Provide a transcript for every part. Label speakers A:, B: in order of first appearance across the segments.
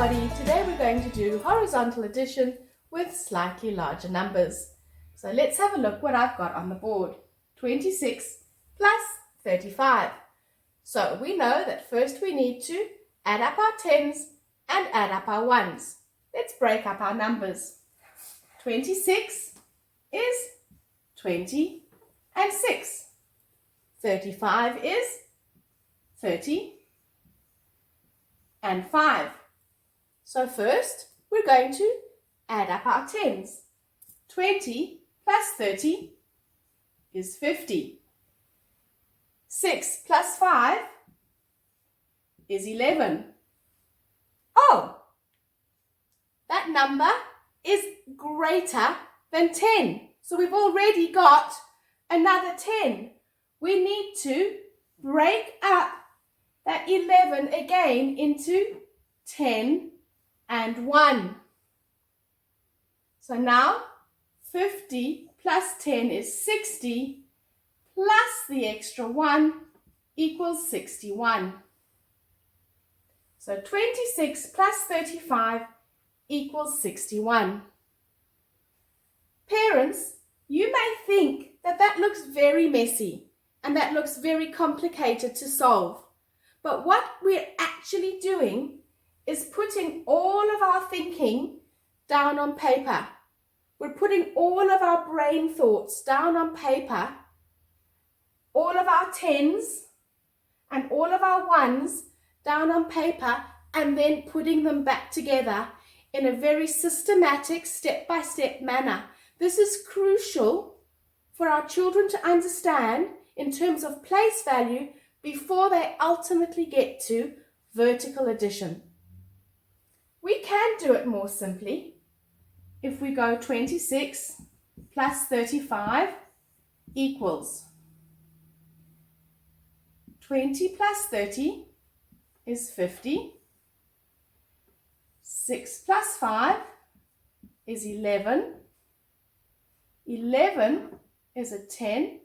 A: everybody, today we're going to do horizontal addition with slightly larger numbers. So let's have a look what I've got on the board. 26 plus 35. So we know that first we need to add up our tens and add up our ones. Let's break up our numbers. 26 is 20 and 6. 35 is 30 and 5. So first, we're going to add up our tens. 20 plus 30 is 50. 6 plus 5 is 11. Oh, that number is greater than 10. So we've already got another 10. We need to break up that 11 again into 10 and 1. So now 50 plus 10 is 60 plus the extra 1 equals 61. So 26 plus 35 equals 61. Parents, you may think that that looks very messy and that looks very complicated to solve. But what we're actually doing is putting all of our thinking down on paper. We're putting all of our brain thoughts down on paper, all of our tens and all of our ones down on paper, and then putting them back together in a very systematic, step-by-step manner. This is crucial for our children to understand in terms of place value before they ultimately get to vertical addition. We can do it more simply. If we go 26 plus 35 equals 20 plus 30 is 50. 6 plus 5 is 11. 11 is a 10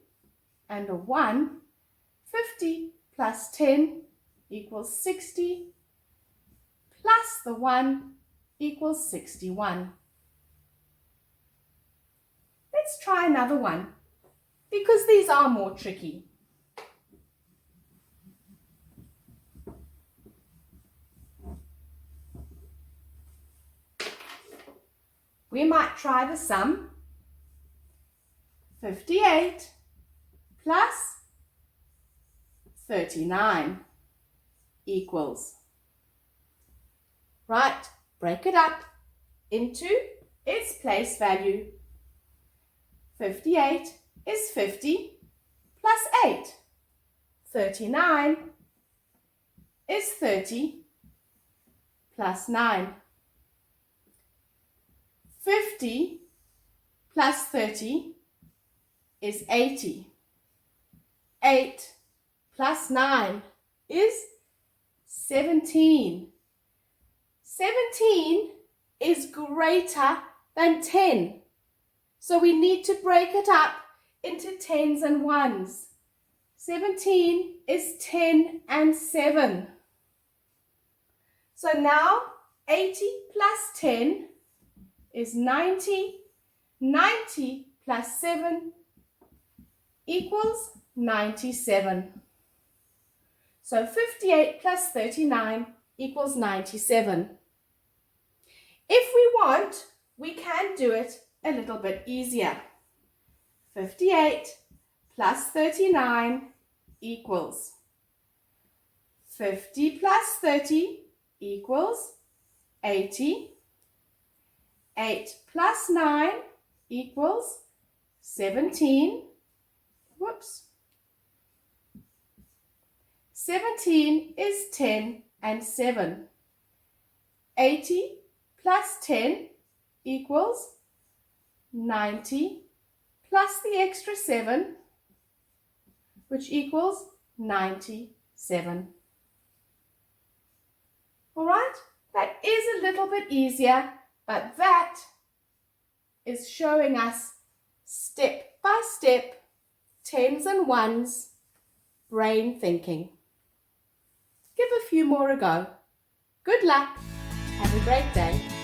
A: and a 1. 50 plus 10 equals 60, plus the 1 equals 61. Let's try another one, because these are more tricky. We might try the sum. 58 plus 39 equals. Right, break it up into its place value. 58 is 50 plus 8. 39 is 30 plus 9. 50 plus 30 is 80. 8 plus 9 is 17. 17 is greater than 10. So we need to break it up into tens and ones. 17 is 10 and 7. So now 80 plus 10 is 90. 90 plus 7 equals 97. So 58 plus 39 equals 97. If we want, we can do it a little bit easier. 58 plus 39 equals 50 plus 30 equals 80. 8 plus 9 equals 17. Whoops. 17 is 10 and 7. 80 plus 10 equals 90 plus the extra 7, which equals 97. All right, that is a little bit easier, but that is showing us step by step, tens and ones, brain thinking. Give a few more a go. Good luck. Have a great day.